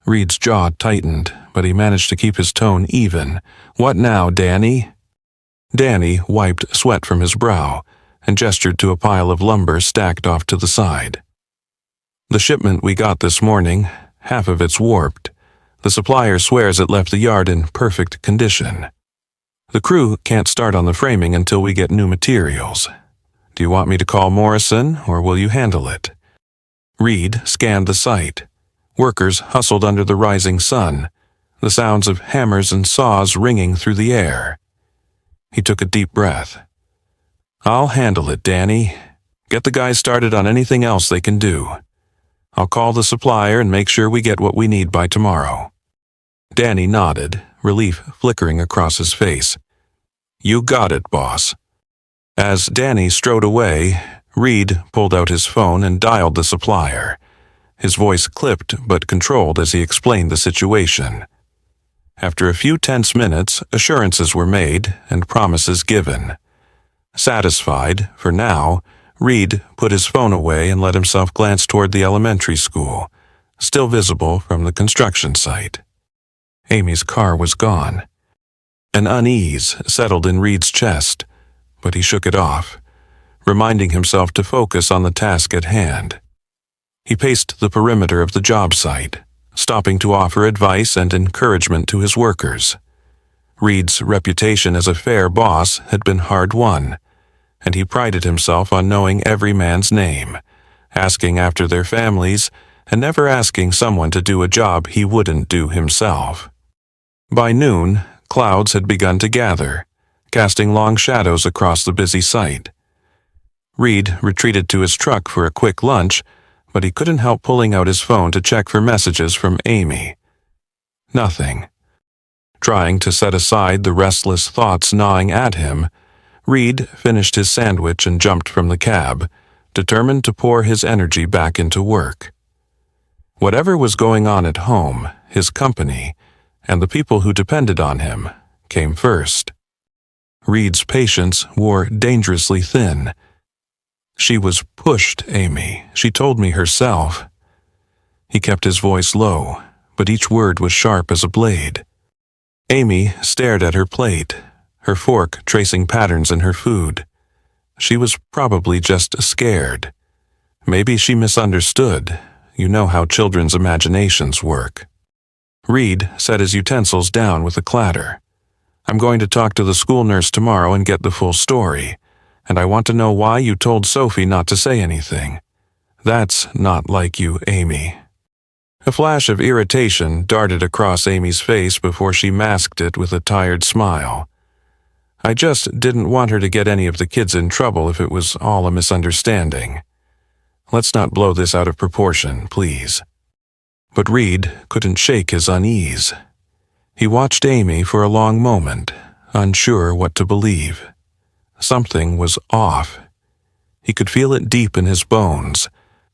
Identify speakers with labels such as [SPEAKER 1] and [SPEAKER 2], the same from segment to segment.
[SPEAKER 1] Reed's jaw tightened, but he managed to keep his tone even. "What now, Danny?" Danny wiped sweat from his brow and gestured to a pile of lumber stacked off to the side. "The shipment we got this morning, half of it's warped. The supplier swears it left the yard in perfect condition. The crew can't start on the framing until we get new materials. Do you want me to call Morrison, or will you handle it?" Reed scanned the site. Workers hustled under the rising sun, the sounds of hammers and saws ringing through the air. He took a deep breath. "I'll handle it, Danny. Get the guys started on anything else they can do. I'll call the supplier and make sure we get what we need by tomorrow." Danny nodded, relief flickering across his face. "You got it, boss." As Danny strode away, Reed pulled out his phone and dialed the supplier. His voice clipped but controlled as he explained the situation. After a few tense minutes, assurances were made and promises given. Satisfied, for now, Reed put his phone away and let himself glance toward the elementary school, still visible from the construction site. Amy's car was gone. An unease settled in Reed's chest, but he shook it off, reminding himself to focus on the task at hand. He paced the perimeter of the job site, stopping to offer advice and encouragement to his workers. Reed's reputation as a fair boss had been hard-won, and he prided himself on knowing every man's name, asking after their families, and never asking someone to do a job he wouldn't do himself. By noon, clouds had begun to gather, casting long shadows across the busy site. Reed retreated to his truck for a quick lunch, but he couldn't help pulling out his phone to check for messages from Amy. Nothing. Trying to set aside the restless thoughts gnawing at him, Reed finished his sandwich and jumped from the cab, determined to pour his energy back into work. Whatever was going on at home, his company, and the people who depended on him, came first. Reed's patience wore dangerously thin. "She was pushed, Amy. She told me herself." He kept his voice low, but each word was sharp as a blade. Amy stared at her plate, her fork tracing patterns in her food. She was probably just scared. Maybe she misunderstood. You know how children's imaginations work. Reed set his utensils down with a clatter. "I'm going to talk to the school nurse tomorrow and get the full story. And I want to know why you told Sophie not to say anything. That's not like you, Amy." A flash of irritation darted across Amy's face before she masked it with a tired smile. "I just didn't want her to get any of the kids in trouble if it was all a misunderstanding. Let's not blow this out of proportion, please." But Reed couldn't shake his unease. He watched Amy for a long moment, unsure what to believe. Something was off. He could feel it deep in his bones,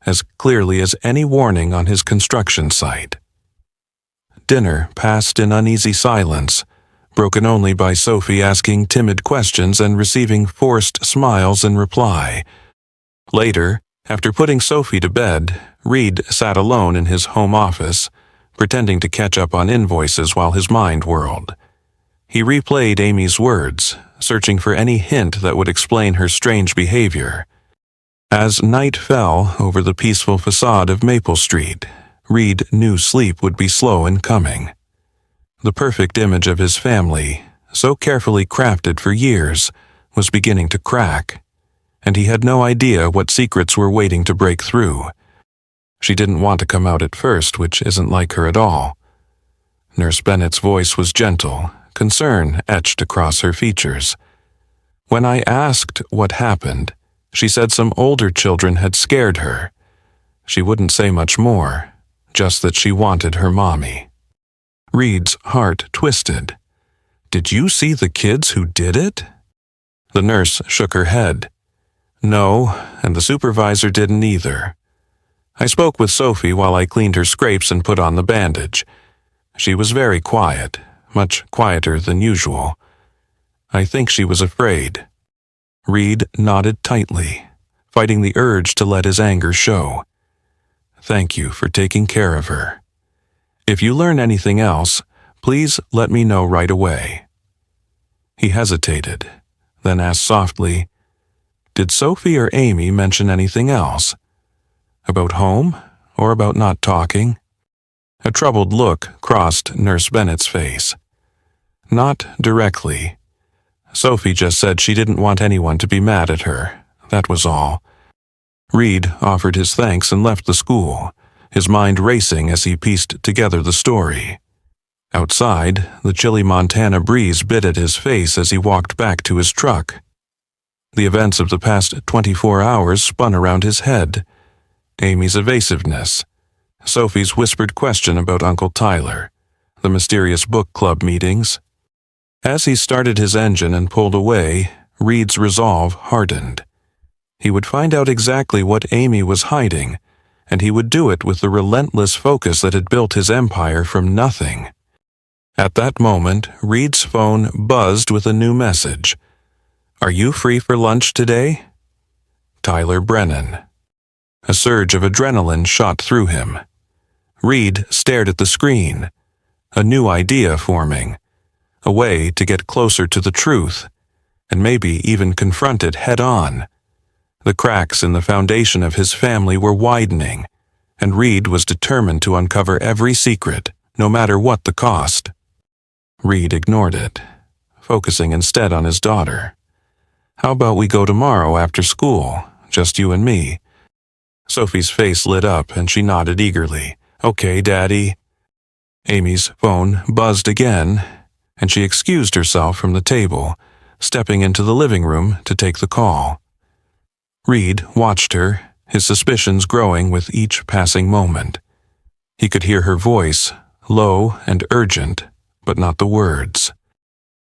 [SPEAKER 1] as clearly as any warning on his construction site. Dinner passed in uneasy silence, broken only by Sophie asking timid questions and receiving forced smiles in reply. Later, after putting Sophie to bed, Reed sat alone in his home office, pretending to catch up on invoices while his mind whirled. He replayed Amy's words, searching for any hint that would explain her strange behavior. As night fell over the peaceful facade of Maple Street, Reed knew sleep would be slow in coming. The perfect image of his family, so carefully crafted for years, was beginning to crack, and he had no idea what secrets were waiting to break through. She didn't want to come out at first, which isn't like her at all. Nurse Bennett's voice was gentle, concern etched across her features. When I asked what happened, she said some older children had scared her. She wouldn't say much more, just that she wanted her mommy. Reed's heart twisted. "Did you see the kids who did it?" The nurse shook her head. "No, and the supervisor didn't either. I spoke with Sophie while I cleaned her scrapes and put on the bandage. She was very quiet, much quieter than usual. I think she was afraid." Reed nodded tightly, fighting the urge to let his anger show. "Thank you for taking care of her." If you learn anything else, please let me know right away." He hesitated, then asked softly, "Did Sophie or Amy mention anything else? About home, or about not talking?" A troubled look crossed Nurse Bennett's face. "Not directly. Sophie just said she didn't want anyone to be mad at her. That was all." Reed offered his thanks and left the school, his mind racing as he pieced together the story. Outside, the chilly Montana breeze bit at his face as he walked back to his truck. The events of the past 24 hours spun around his head. Amy's evasiveness, Sophie's whispered question about Uncle Tyler, the mysterious book club meetings. As he started his engine and pulled away, Reed's resolve hardened. He would find out exactly what Amy was hiding, and he would do it with the relentless focus that had built his empire from nothing. At that moment, Reed's phone buzzed with a new message. "Are you free for lunch today?" Tyler Brennan. A surge of adrenaline shot through him. Reed stared at the screen, a new idea forming, a way to get closer to the truth, and maybe even confront it head-on. The cracks in the foundation of his family were widening, and Reed was determined to uncover every secret, no matter what the cost. Reed ignored it, focusing instead on his daughter. "How about we go tomorrow after school, just you and me?" Sophie's face lit up and she nodded eagerly. "Okay, Daddy." Amy's phone buzzed again, and she excused herself from the table, stepping into the living room to take the call. Reed watched her, his suspicions growing with each passing moment. He could hear her voice, low and urgent, but not the words.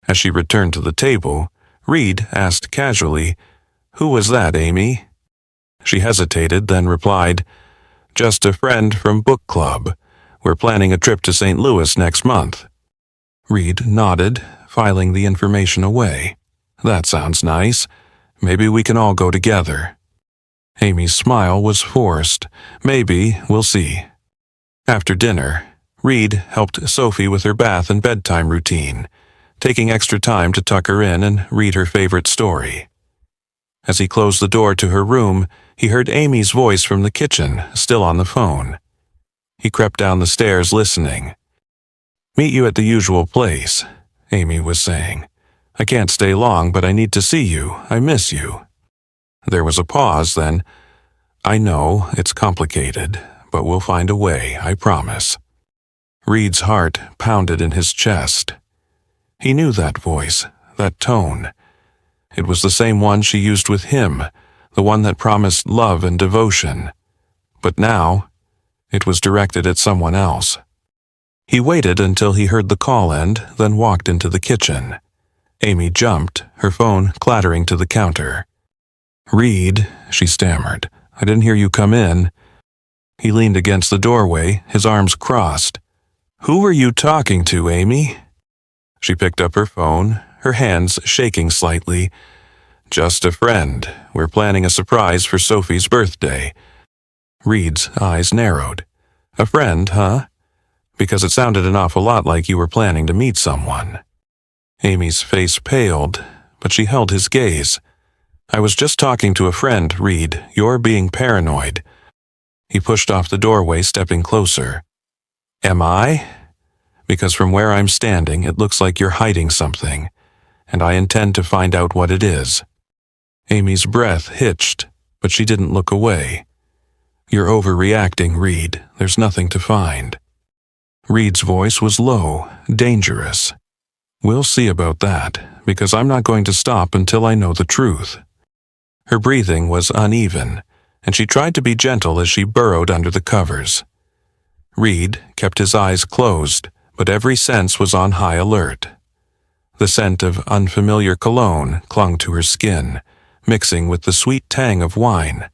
[SPEAKER 1] As she returned to the table, Reed asked casually, "Who was that, Amy?" She hesitated, then replied, "Just a friend from book club. We're planning a trip to St. Louis next month." Reed nodded, filing the information away. "That sounds nice. Maybe we can all go together." Amy's smile was forced. "Maybe, we'll see." After dinner, Reed helped Sophie with her bath and bedtime routine, taking extra time to tuck her in and read her favorite story. As he closed the door to her room, he heard Amy's voice from the kitchen, still on the phone. He crept down the stairs listening. "Meet you at the usual place," Amy was saying. "I can't stay long, but I need to see you. I miss you." There was a pause, then, "I know, it's complicated, but we'll find a way, I promise." Reed's heart pounded in his chest. He knew that voice, that tone. It was the same one she used with him, the one that promised love and devotion. But now, it was directed at someone else. He waited until he heard the call end, then walked into the kitchen. Amy jumped, her phone clattering to the counter. "Reed," she stammered, "I didn't hear you come in." He leaned against the doorway, his arms crossed. "Who were you talking to, Amy?" She picked up her phone, her hands shaking slightly. "Just a friend. We're planning a surprise for Sophie's birthday." Reed's eyes narrowed. "A friend, huh? Because it sounded an awful lot like you were planning to meet someone." Amy's face paled, but she held his gaze. "I was just talking to a friend, Reed. You're being paranoid." He pushed off the doorway, stepping closer. "Am I? Because from where I'm standing, it looks like you're hiding something, and I intend to find out what it is." Amy's breath hitched, but she didn't look away. "You're overreacting, Reed. There's nothing to find." Reed's voice was low, dangerous. "We'll see about that, because I'm not going to stop until I know the truth." Her breathing was uneven, and she tried to be gentle as she burrowed under the covers. Reed kept his eyes closed, but every sense was on high alert. The scent of unfamiliar cologne clung to her skin, mixing with the sweet tang of wine,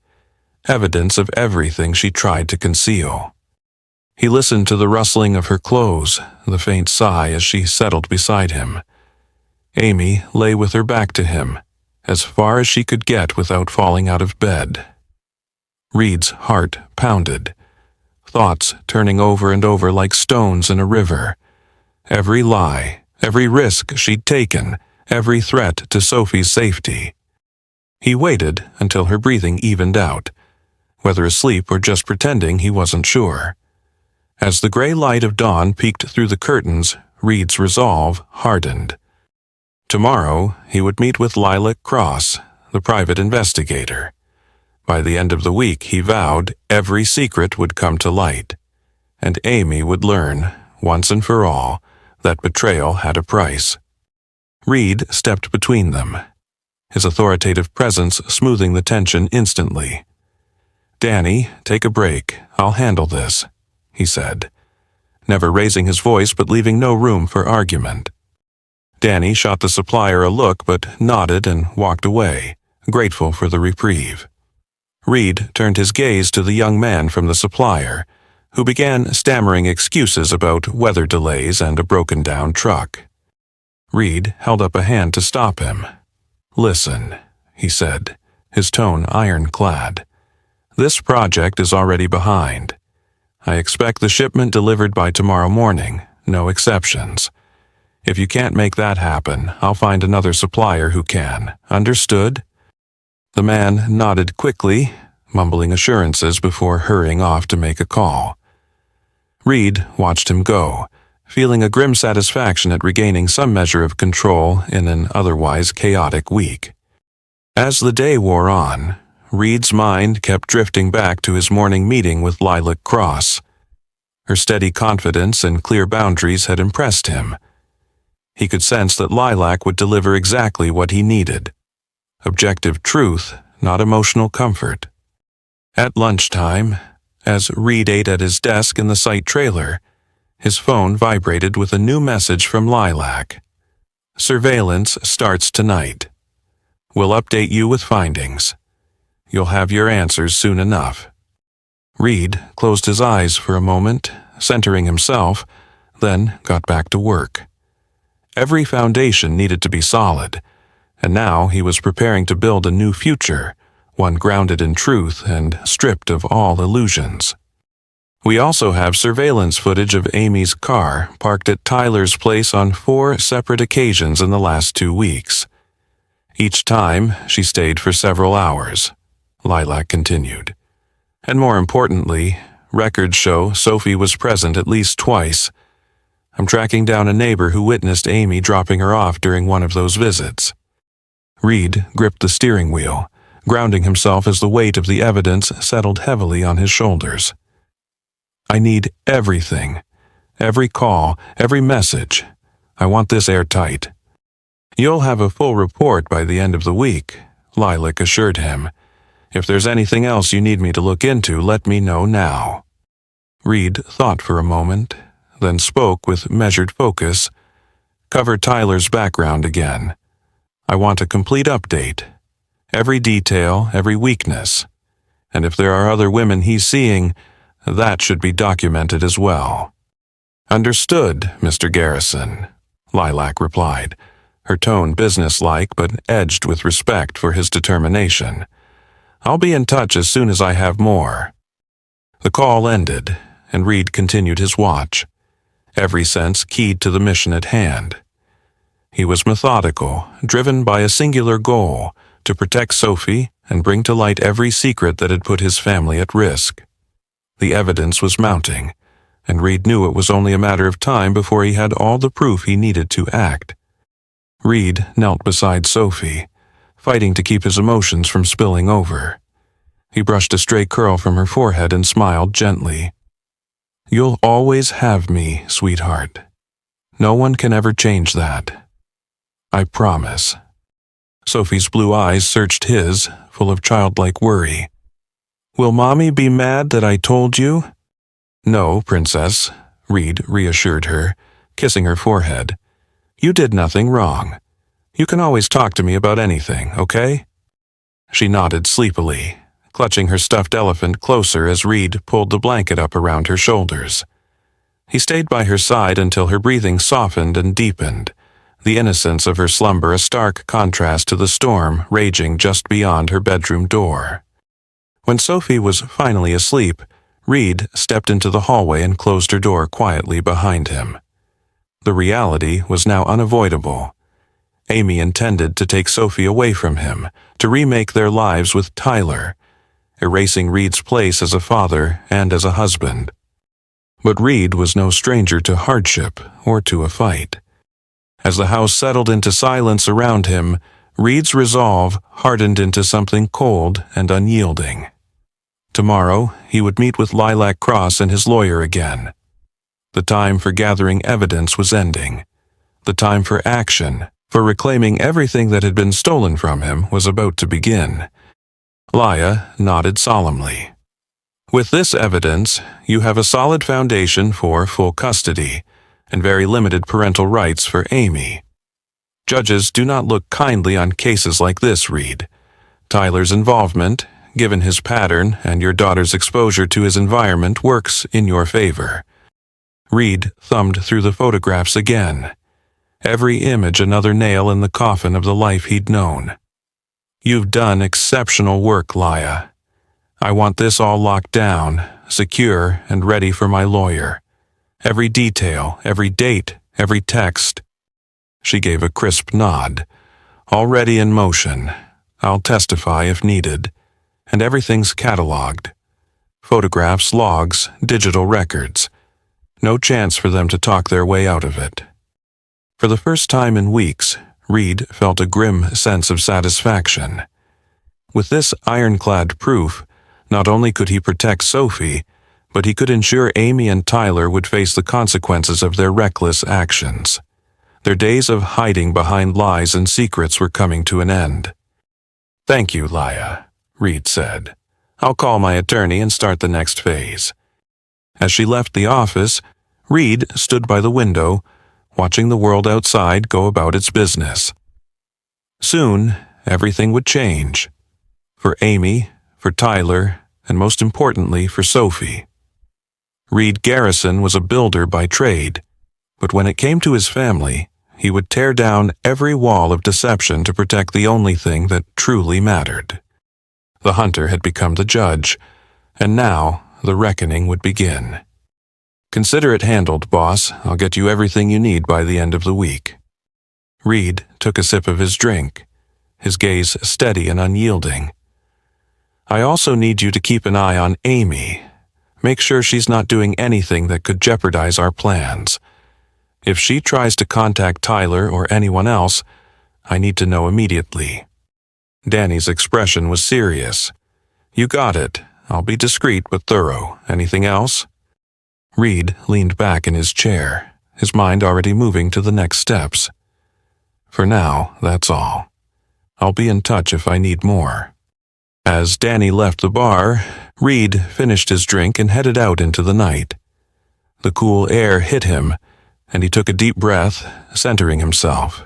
[SPEAKER 1] evidence of everything she tried to conceal. He listened to the rustling of her clothes, the faint sigh as she settled beside him. Amy lay with her back to him, as far as she could get without falling out of bed. Reed's heart pounded. thoughts turning over and over like stones in a river. Every lie, every risk she'd taken, every threat to Sophie's safety. He waited until her breathing evened out, whether asleep or just pretending he wasn't sure. As the gray light of dawn peeked through the curtains, Reed's resolve hardened. Tomorrow, he would meet with Lilac Cross, the private investigator. By the end of the week, he vowed every secret would come to light, and Amy would learn, once and for all, that betrayal had a price. Reed stepped between them, his authoritative presence smoothing the tension instantly. "Danny, take a break. I'll handle this," he said, never raising his voice but leaving no room for argument. Danny shot the supplier a look but nodded and walked away, grateful for the reprieve. Reed turned his gaze to the young man from the supplier, who began stammering excuses about weather delays and a broken-down truck. Reed held up a hand to stop him. "Listen," he said, his tone ironclad. "This project is already behind. I expect the shipment delivered by tomorrow morning, no exceptions. If you can't make that happen, I'll find another supplier who can. Understood?" The man nodded quickly, mumbling assurances before hurrying off to make a call. Reed watched him go, feeling a grim satisfaction at regaining some measure of control in an otherwise chaotic week. As the day wore on, Reed's mind kept drifting back to his morning meeting with Lilac Cross. Her steady confidence and clear boundaries had impressed him. He could sense that Lilac would deliver exactly what he needed. Objective truth, not emotional comfort. At lunchtime, as Reed ate at his desk in the site trailer, his phone vibrated with a new message from Lilac. "Surveillance starts tonight. We'll update you with findings. You'll have your answers soon enough." Reed closed his eyes for a moment, centering himself, then got back to work. Every foundation needed to be solid, and now he was preparing to build a new future, one grounded in truth and stripped of all illusions. We also have surveillance footage of Amy's car parked at Tyler's place on 4 separate occasions in the last 2 weeks. Each time, she stayed for several hours, Lilac continued. And more importantly, records show Sophie was present at least twice. I'm tracking down a neighbor who witnessed Amy dropping her off during one of those visits. Reed gripped the steering wheel, grounding himself as the weight of the evidence settled heavily on his shoulders. "I need everything. Every call, every message. I want this airtight." "You'll have a full report by the end of the week," Lilac assured him. "If there's anything else you need me to look into, let me know now." Reed thought for a moment, then spoke with measured focus. "Cover Tyler's background again. I want a complete update. Every detail, every weakness. And if there are other women he's seeing, that should be documented as well." "Understood, Mr. Garrison," Lilac replied, her tone businesslike but edged with respect for his determination. "I'll be in touch as soon as I have more." The call ended, and Reed continued his watch, every sense keyed to the mission at hand. He was methodical, driven by a singular goal, to protect Sophie and bring to light every secret that had put his family at risk. The evidence was mounting, and Reed knew it was only a matter of time before he had all the proof he needed to act. Reed knelt beside Sophie, fighting to keep his emotions from spilling over. He brushed a stray curl from her forehead and smiled gently. "You'll always have me, sweetheart. No one can ever change that. I promise." Sophie's blue eyes searched his, full of childlike worry. "Will Mommy be mad that I told you?" "No, Princess," Reed reassured her, kissing her forehead. "You did nothing wrong. You can always talk to me about anything, okay?" She nodded sleepily, clutching her stuffed elephant closer as Reed pulled the blanket up around her shoulders. He stayed by her side until her breathing softened and deepened, the innocence of her slumber a stark contrast to the storm raging just beyond her bedroom door. When Sophie was finally asleep, Reed stepped into the hallway and closed her door quietly behind him. The reality was now unavoidable. Amy intended to take Sophie away from him, to remake their lives with Tyler, erasing Reed's place as a father and as a husband. But Reed was no stranger to hardship or to a fight. As the house settled into silence around him, Reed's resolve hardened into something cold and unyielding. Tomorrow, he would meet with Lilac Cross and his lawyer again. The time for gathering evidence was ending. The time for action, for reclaiming everything that had been stolen from him, was about to begin. Laya nodded solemnly. With this evidence, you have a solid foundation for full custody and very limited parental rights for Amy. Judges do not look kindly on cases like this, Reed. Tyler's involvement, given his pattern and your daughter's exposure to his environment, works in your favor. Reed thumbed through the photographs again. Every image another nail in the coffin of the life he'd known. You've done exceptional work, Laya. I want this all locked down, secure and ready for my lawyer. Every detail, every date, every text. She gave a crisp nod. Already in motion. I'll testify if needed. And everything's cataloged. Photographs, logs, digital records. No chance for them to talk their way out of it. For the first time in weeks, Reed felt a grim sense of satisfaction. With this ironclad proof, not only could he protect Sophie, but he could ensure Amy and Tyler would face the consequences of their reckless actions. Their days of hiding behind lies and secrets were coming to an end. "Thank you, Laya," Reed said. "I'll call my attorney and start the next phase." As she left the office, Reed stood by the window, watching the world outside go about its business. Soon, everything would change. For Amy, for Tyler, and most importantly, for Sophie. Reed Garrison was a builder by trade, but when it came to his family, he would tear down every wall of deception to protect the only thing that truly mattered. The hunter had become the judge, and now the reckoning would begin. "Consider it handled, boss. I'll get you everything you need by the end of the week." Reed took a sip of his drink, his gaze steady and unyielding. "I also need you to keep an eye on Amy. Make sure she's not doing anything that could jeopardize our plans. If she tries to contact Tyler or anyone else, I need to know immediately." Danny's expression was serious. "You got it. I'll be discreet but thorough. Anything else?" Reed leaned back in his chair, his mind already moving to the next steps. "For now, that's all. I'll be in touch if I need more." As Danny left the bar, Reed finished his drink and headed out into the night. The cool air hit him, and he took a deep breath, centering himself.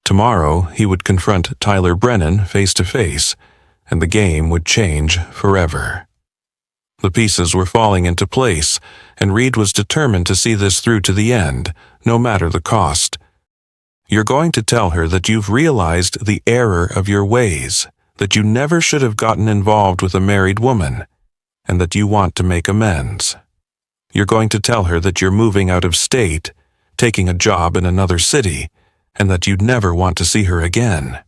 [SPEAKER 1] Tomorrow he would confront Tyler Brennan face to face, and the game would change forever. The pieces were falling into place, and Reed was determined to see this through to the end, no matter the cost. "You're going to tell her that you've realized the error of your ways, that you never should have gotten involved with a married woman, and that you want to make amends. You're going to tell her that you're moving out of state, taking a job in another city, and that you'd never want to see her again."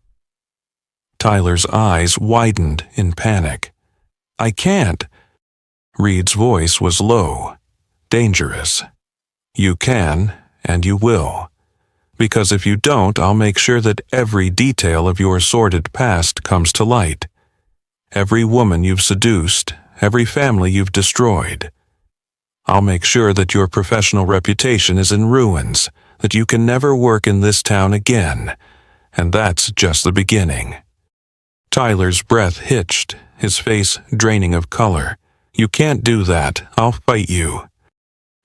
[SPEAKER 1] Tyler's eyes widened in panic. "I can't." Reed's voice was low, dangerous. "You can, and you will. Because if you don't, I'll make sure that every detail of your sordid past comes to light. Every woman you've seduced, every family you've destroyed. I'll make sure that your professional reputation is in ruins, that you can never work in this town again, and that's just the beginning." Tyler's breath hitched, his face draining of color. "You can't do that. I'll fight you."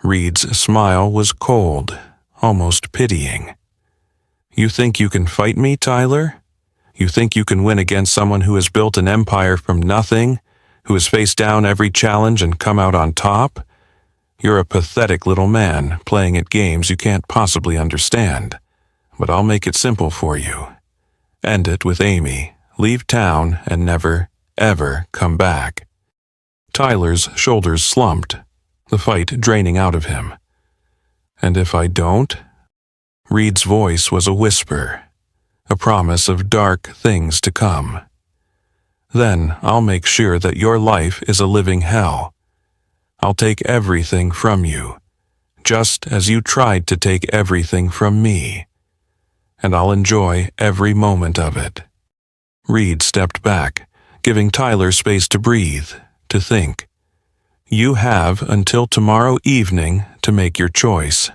[SPEAKER 1] Reed's smile was cold, almost pitying. "You think you can fight me, Tyler? You think you can win against someone who has built an empire from nothing, who has faced down every challenge and come out on top? You're a pathetic little man, playing at games you can't possibly understand. But I'll make it simple for you. End it with Amy, leave town, and never, ever come back." Tyler's shoulders slumped, the fight draining out of him. "And if I don't?" Reed's voice was a whisper, a promise of dark things to come. "Then I'll make sure that your life is a living hell. I'll take everything from you, just as you tried to take everything from me, and I'll enjoy every moment of it." Reed stepped back, giving Tyler space to breathe, to think. "You have until tomorrow evening to make your choice.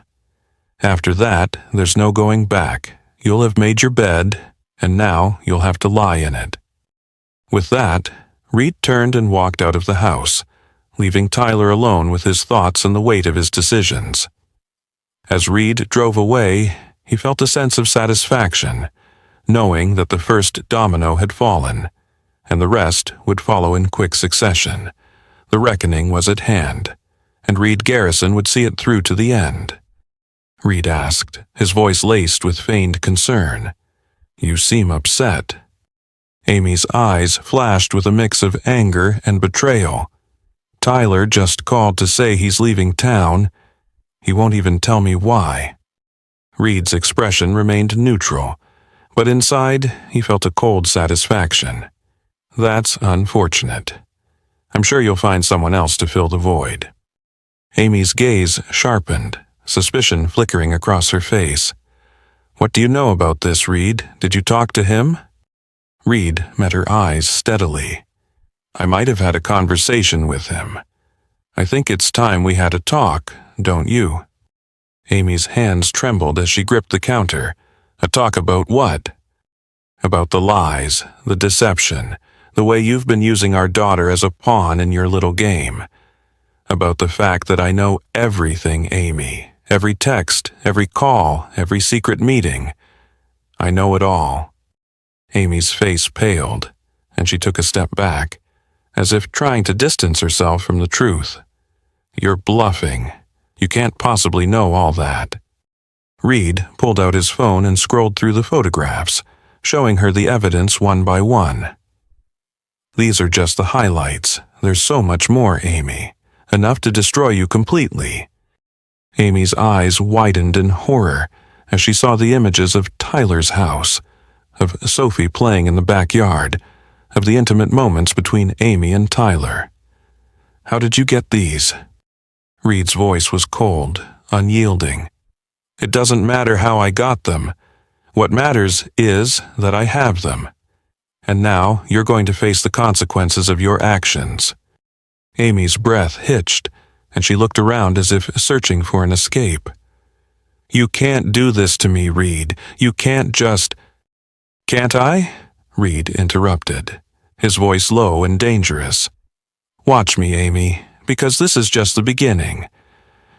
[SPEAKER 1] After that, there's no going back. You'll have made your bed, and now you'll have to lie in it." With that, Reed turned and walked out of the house, leaving Tyler alone with his thoughts and the weight of his decisions. As Reed drove away, he felt a sense of satisfaction, knowing that the first domino had fallen, and the rest would follow in quick succession. The reckoning was at hand, and Reed Garrison would see it through to the end. Reed asked, his voice laced with feigned concern. "You seem upset." Amy's eyes flashed with a mix of anger and betrayal. "Tyler just called to say he's leaving town. He won't even tell me why." Reed's expression remained neutral, but inside he felt a cold satisfaction. "That's unfortunate. I'm sure you'll find someone else to fill the void." Amy's gaze sharpened, suspicion flickering across her face. "What do you know about this, Reed? Did you talk to him?" Reed met her eyes steadily. "I might have had a conversation with him. I think it's time we had a talk, don't you?" Amy's hands trembled as she gripped the counter. "A talk about what?" "About the lies, the deception, the way you've been using our daughter as a pawn in your little game. About the fact that I know everything, Amy. Every text, every call, every secret meeting. I know it all." Amy's face paled, and she took a step back, as if trying to distance herself from the truth. "You're bluffing. You can't possibly know all that." Reed pulled out his phone and scrolled through the photographs, showing her the evidence one by one. "These are just the highlights. There's so much more, Amy. Enough to destroy you completely." Amy's eyes widened in horror as she saw the images of Tyler's house, of Sophie playing in the backyard, of the intimate moments between Amy and Tyler. "How did you get these?" Reed's voice was cold, unyielding. "It doesn't matter how I got them. What matters is that I have them. And now you're going to face the consequences of your actions." Amy's breath hitched, and she looked around as if searching for an escape. "You can't do this to me, Reed. You can't just—" "Can't I?" Reed interrupted, his voice low and dangerous. "Watch me, Amy, because this is just the beginning.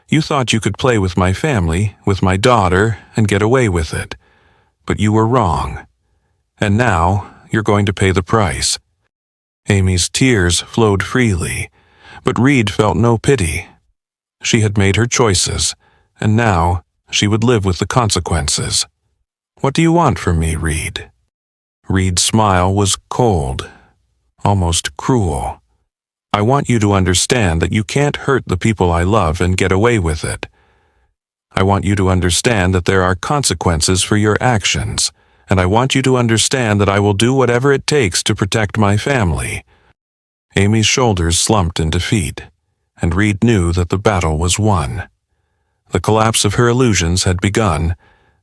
[SPEAKER 1] You thought you could play with my family, with my daughter, and get away with it. But you were wrong. And now you're going to pay the price." Amy's tears flowed freely, but Reed felt no pity. She had made her choices, and now she would live with the consequences. "What do you want from me, Reed?" Reed's smile was cold, almost cruel. "I want you to understand that you can't hurt the people I love and get away with it. I want you to understand that there are consequences for your actions, and I want you to understand that I will do whatever it takes to protect my family." Amy's shoulders slumped in defeat, and Reed knew that the battle was won. The collapse of her illusions had begun,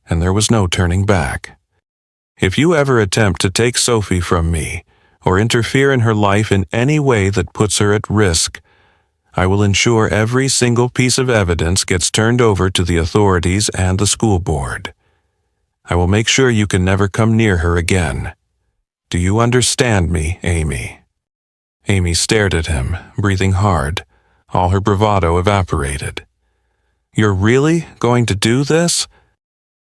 [SPEAKER 1] and there was no turning back. "If you ever attempt to take Sophie from me, or interfere in her life in any way that puts her at risk, I will ensure every single piece of evidence gets turned over to the authorities and the school board. I will make sure you can never come near her again. Do you understand me, Amy?" Amy stared at him, breathing hard, all her bravado evaporated. "You're really going to do this?"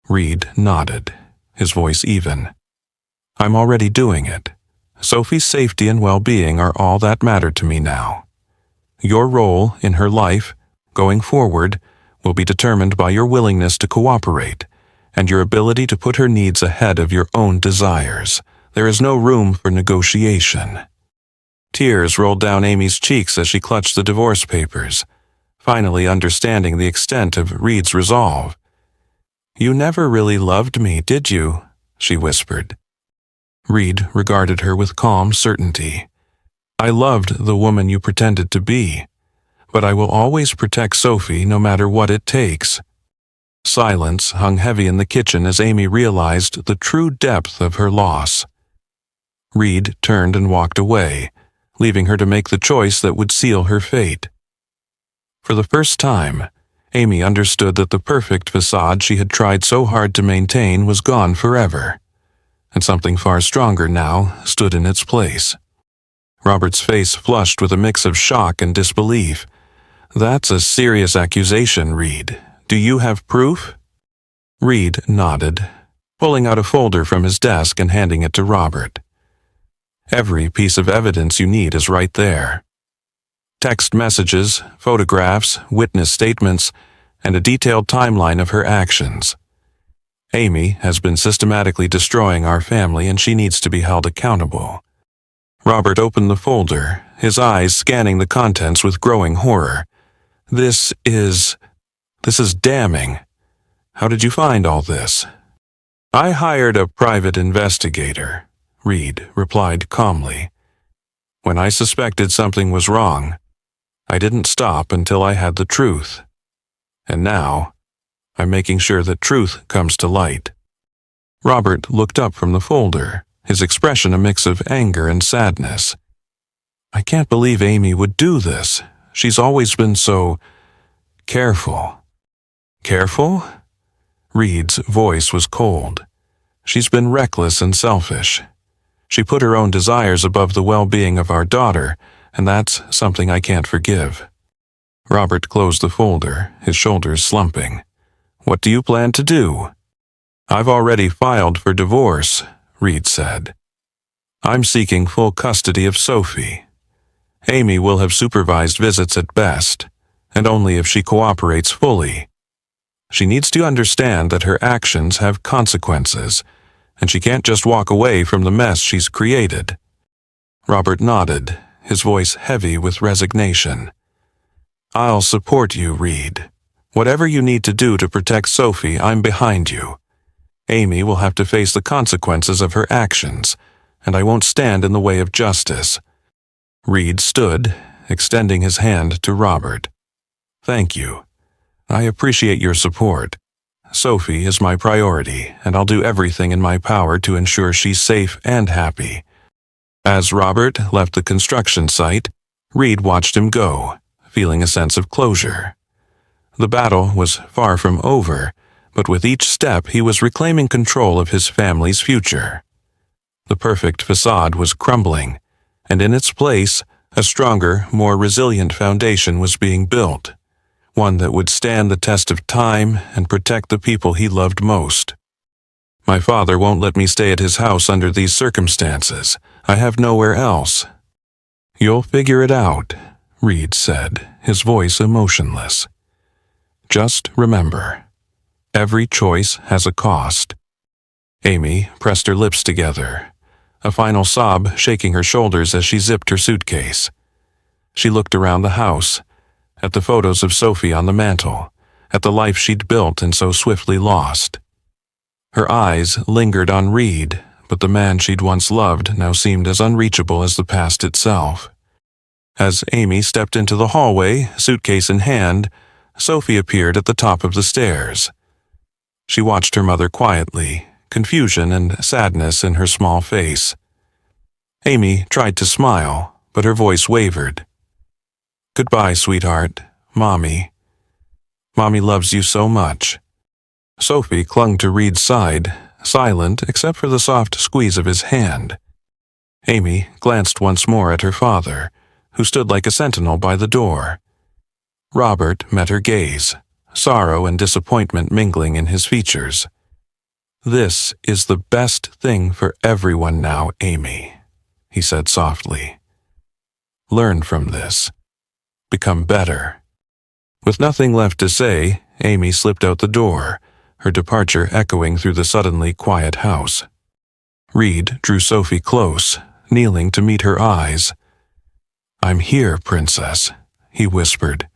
[SPEAKER 1] Reed nodded, his voice even. "I'm already doing it. Sophie's safety and well-being are all that matter to me now. Your role in her life, going forward, will be determined by your willingness to cooperate and your ability to put her needs ahead of your own desires. There is no room for negotiation." Tears rolled down Amy's cheeks as she clutched the divorce papers, finally understanding the extent of Reed's resolve. "You never really loved me, did you?" she whispered. Reed regarded her with calm certainty. "I loved the woman you pretended to be, but I will always protect Sophie no matter what it takes." Silence hung heavy in the kitchen as Amy realized the true depth of her loss. Reed turned and walked away, leaving her to make the choice that would seal her fate. For the first time, Amy understood that the perfect facade she had tried so hard to maintain was gone forever, and something far stronger now stood in its place. Robert's face flushed with a mix of shock and disbelief. "That's a serious accusation, Reed. Do you have proof?" Reed nodded, pulling out a folder from his desk and handing it to Robert. "Every piece of evidence you need is right there. Text messages, photographs, witness statements, and a detailed timeline of her actions. Amy has been systematically destroying our family, and she needs to be held accountable." Robert opened the folder, his eyes scanning the contents with growing horror. This is damning. How did you find all this?" "I hired a private investigator," Reed replied calmly. "When I suspected something was wrong, I didn't stop until I had the truth. And now, I'm making sure that truth comes to light." Robert looked up from the folder, his expression a mix of anger and sadness. "I can't believe Amy would do this. She's always been so careful." "Careful?" Reed's voice was cold. "She's been reckless and selfish. She put her own desires above the well-being of our daughter, and that's something I can't forgive." Robert closed the folder, his shoulders slumping. "What do you plan to do?" "I've already filed for divorce," Reed said. "I'm seeking full custody of Sophie. Amy will have supervised visits at best, and only if she cooperates fully. She needs to understand that her actions have consequences, and she can't just walk away from the mess she's created." Robert nodded, his voice heavy with resignation. "I'll support you, Reed. Whatever you need to do to protect Sophie, I'm behind you. Amy will have to face the consequences of her actions, and I won't stand in the way of justice." Reed stood, extending his hand to Robert. "Thank you. I appreciate your support. Sophie is my priority, and I'll do everything in my power to ensure she's safe and happy." As Robert left the construction site, Reed watched him go, feeling a sense of closure. The battle was far from over, but with each step he was reclaiming control of his family's future. The perfect facade was crumbling, and in its place, a stronger, more resilient foundation was being built, one that would stand the test of time and protect the people he loved most. "My father won't let me stay at his house under these circumstances. I have nowhere else." "You'll figure it out," Reed said, his voice emotionless. "Just remember, every choice has a cost." Amy pressed her lips together, a final sob shaking her shoulders as she zipped her suitcase. She looked around the house, at the photos of Sophie on the mantel, at the life she'd built and so swiftly lost. Her eyes lingered on Reed, but the man she'd once loved now seemed as unreachable as the past itself. As Amy stepped into the hallway, suitcase in hand, Sophie appeared at the top of the stairs. She watched her mother quietly, confusion and sadness in her small face. Amy tried to smile, but her voice wavered. "Goodbye, sweetheart. Mommy. Mommy loves you so much." Sophie clung to Reed's side, silent except for the soft squeeze of his hand. Amy glanced once more at her father, who stood like a sentinel by the door. Robert met her gaze, sorrow and disappointment mingling in his features. "This is the best thing for everyone now, Amy," he said softly. "Learn from this. Become better." With nothing left to say, Amy slipped out the door, her departure echoing through the suddenly quiet house. Reed drew Sophie close, kneeling to meet her eyes. "I'm here, Princess," he whispered.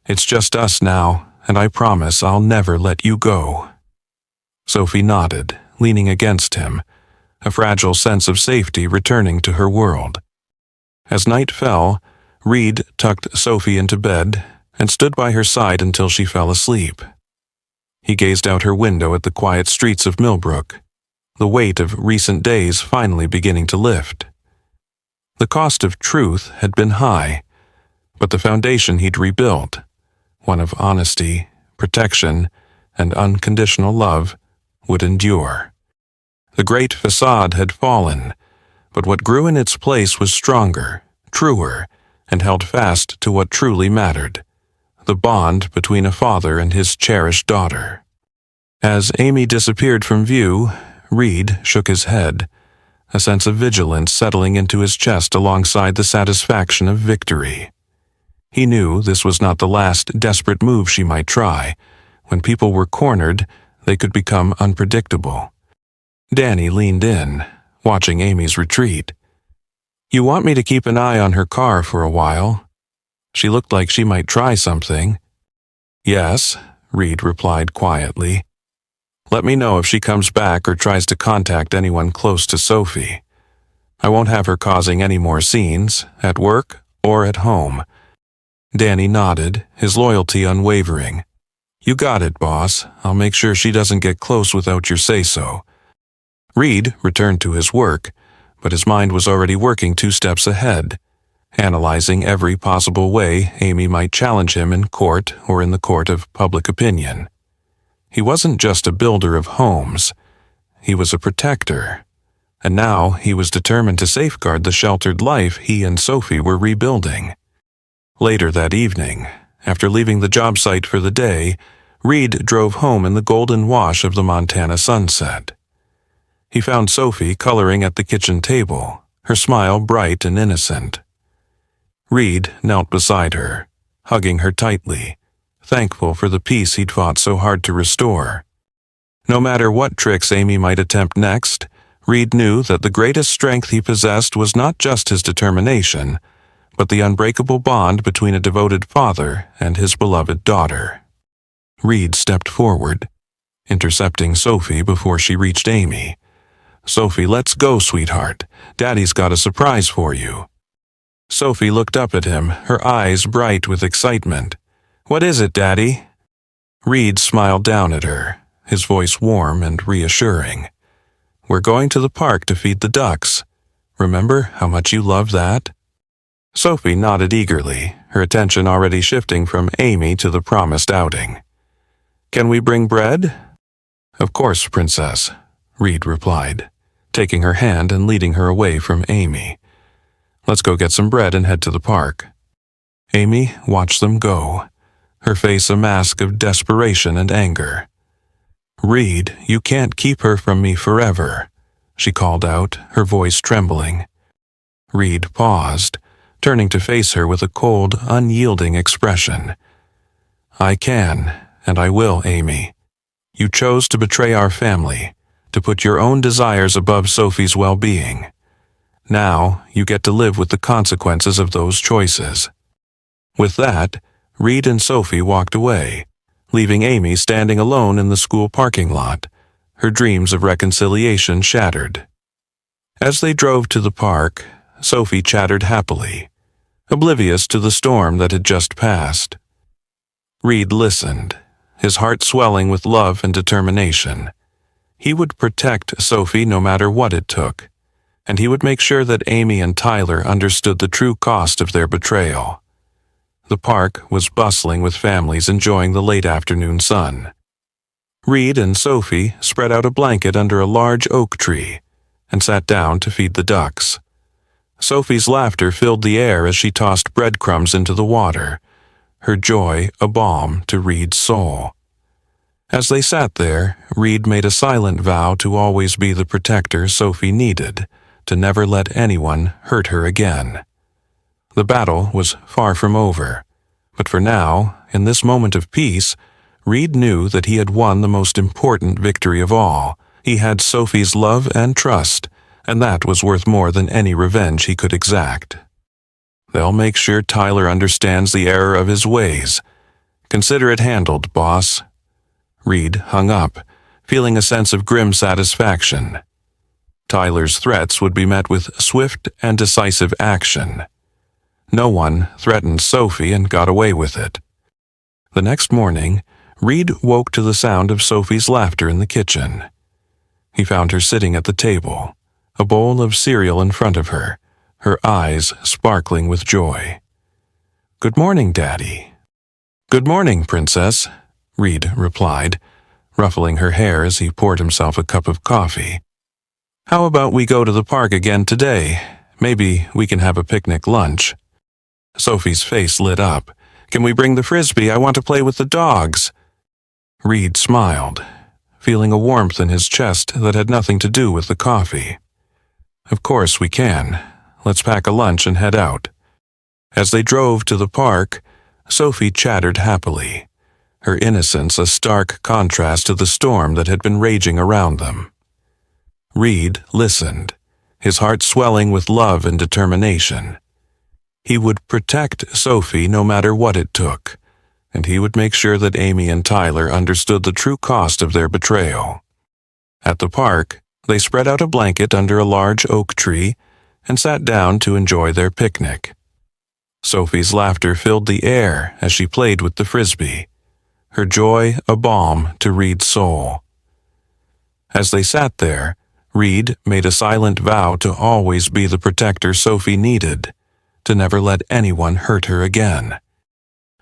[SPEAKER 1] "It's just us now, and I promise I'll never let you go." Sophie nodded, leaning against him, a fragile sense of safety returning to her world. As night fell, Reed tucked Sophie into bed and stood by her side until she fell asleep. He gazed out her window at the quiet streets of Millbrook, the weight of recent days finally beginning to lift. The cost of truth had been high, but the foundation he'd rebuilt, one of honesty, protection, and unconditional love, would endure. The great facade had fallen, but what grew in its place was stronger, truer, and held fast to what truly mattered: the bond between a father and his cherished daughter. As Amy disappeared from view, Reed shook his head, a sense of vigilance settling into his chest alongside the satisfaction of victory. He knew this was not the last desperate move she might try. When people were cornered, they could become unpredictable. Danny leaned in, watching Amy's retreat. "You want me to keep an eye on her car for a while? She looked like she might try something." "Yes," Reed replied quietly. "Let me know if she comes back or tries to contact anyone close to Sophie. I won't have her causing any more scenes, at work or at home." Danny nodded, his loyalty unwavering. "You got it, boss. I'll make sure she doesn't get close without your say-so." Reed returned to his work, but his mind was already working 2 steps ahead, analyzing every possible way Amy might challenge him in court or in the court of public opinion. He wasn't just a builder of homes. He was a protector, and now he was determined to safeguard the sheltered life he and Sophie were rebuilding. Later that evening, after leaving the job site for the day, Reed drove home in the golden wash of the Montana sunset. He found Sophie coloring at the kitchen table, her smile bright and innocent. Reed knelt beside her, hugging her tightly, thankful for the peace he'd fought so hard to restore. No matter what tricks Amy might attempt next, Reed knew that the greatest strength he possessed was not just his determination, but the unbreakable bond between a devoted father and his beloved daughter. Reed stepped forward, intercepting Sophie before she reached Amy. "Sophie, let's go, sweetheart. Daddy's got a surprise for you." Sophie looked up at him, her eyes bright with excitement. "What is it, Daddy?" Reed smiled down at her, his voice warm and reassuring. "We're going to the park to feed the ducks. Remember how much you love that?" Sophie nodded eagerly, her attention already shifting from Amy to the promised outing. "Can we bring bread?" "Of course, Princess," Reed replied, taking her hand and leading her away from Amy. "Let's go get some bread and head to the park." Amy watched them go, her face a mask of desperation and anger. "Reed, you can't keep her from me forever," she called out, her voice trembling. Reed paused, turning to face her with a cold, unyielding expression. "I can, and I will, Amy. You chose to betray our family, to put your own desires above Sophie's well-being. Now you get to live with the consequences of those choices." With that, Reed and Sophie walked away, leaving Amy standing alone in the school parking lot, her dreams of reconciliation shattered. As they drove to the park, Sophie chattered happily, oblivious to the storm that had just passed. Reed listened, his heart swelling with love and determination. He would protect Sophie no matter what it took, and he would make sure that Amy and Tyler understood the true cost of their betrayal. The park was bustling with families enjoying the late afternoon sun. Reed and Sophie spread out a blanket under a large oak tree and sat down to feed the ducks. Sophie's laughter filled the air as she tossed breadcrumbs into the water, her joy a balm to Reed's soul. As they sat there, Reed made a silent vow to always be the protector Sophie needed, to never let anyone hurt her again. The battle was far from over, but for now, in this moment of peace, Reed knew that he had won the most important victory of all. He had Sophie's love and trust, and that was worth more than any revenge he could exact. They'll make sure Tyler understands the error of his ways. Consider it handled, boss." Reed hung up, feeling a sense of grim satisfaction. Tyler's threats would be met with swift and decisive action. No one threatened Sophie and got away with it. The next morning, Reed woke to the sound of Sophie's laughter in the kitchen. He found her sitting at the table, a bowl of cereal in front of her, her eyes sparkling with joy. "Good morning, Daddy." "Good morning, Princess," Reed replied, ruffling her hair as he poured himself a cup of coffee. "How about we go to the park again today? Maybe we can have a picnic lunch." Sophie's face lit up. "Can we bring the frisbee? I want to play with the dogs." Reed smiled, feeling a warmth in his chest that had nothing to do with the coffee. "Of course we can. Let's pack a lunch and head out." As they drove to the park, Sophie chattered happily, her innocence a stark contrast to the storm that had been raging around them. Reed listened, his heart swelling with love and determination. He would protect Sophie no matter what it took, and he would make sure that Amy and Tyler understood the true cost of their betrayal. At the park, they spread out a blanket under a large oak tree and sat down to enjoy their picnic. Sophie's laughter filled the air as she played with the frisbee, her joy a balm to Reed's soul. As they sat there, Reed made a silent vow to always be the protector Sophie needed, to never let anyone hurt her again.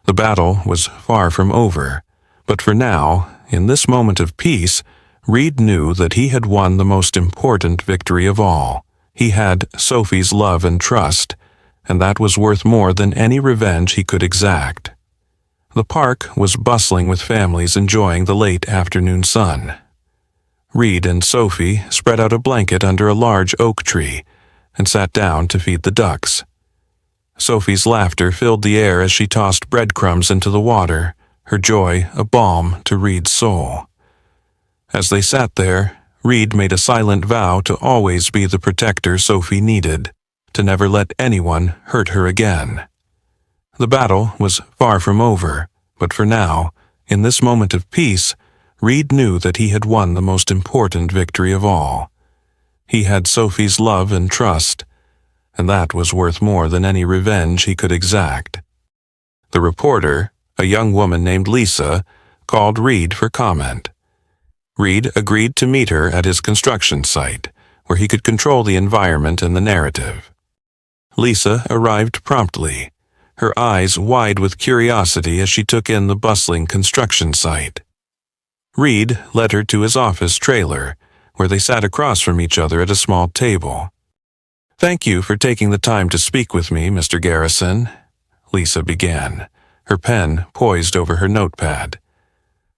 [SPEAKER 1] The battle was far from over, but for now, in this moment of peace, Reed knew that he had won the most important victory of all. He had Sophie's love and trust, and that was worth more than any revenge he could exact. The park was bustling with families enjoying the late afternoon sun. Reed and Sophie spread out a blanket under a large oak tree and sat down to feed the ducks. Sophie's laughter filled the air as she tossed breadcrumbs into the water, her joy a balm to Reed's soul. As they sat there, Reed made a silent vow to always be the protector Sophie needed, to never let anyone hurt her again. The battle was far from over, but for now, in this moment of peace, Reed knew that he had won the most important victory of all. He had Sophie's love and trust, and that was worth more than any revenge he could exact. The reporter, a young woman named Lisa, called Reed for comment. Reed agreed to meet her at his construction site, where he could control the environment and the narrative. Lisa arrived promptly, her eyes wide with curiosity as she took in the bustling construction site. Reed led her to his office trailer, where they sat across from each other at a small table. "Thank you for taking the time to speak with me, Mr. Garrison," Lisa began, her pen poised over her notepad.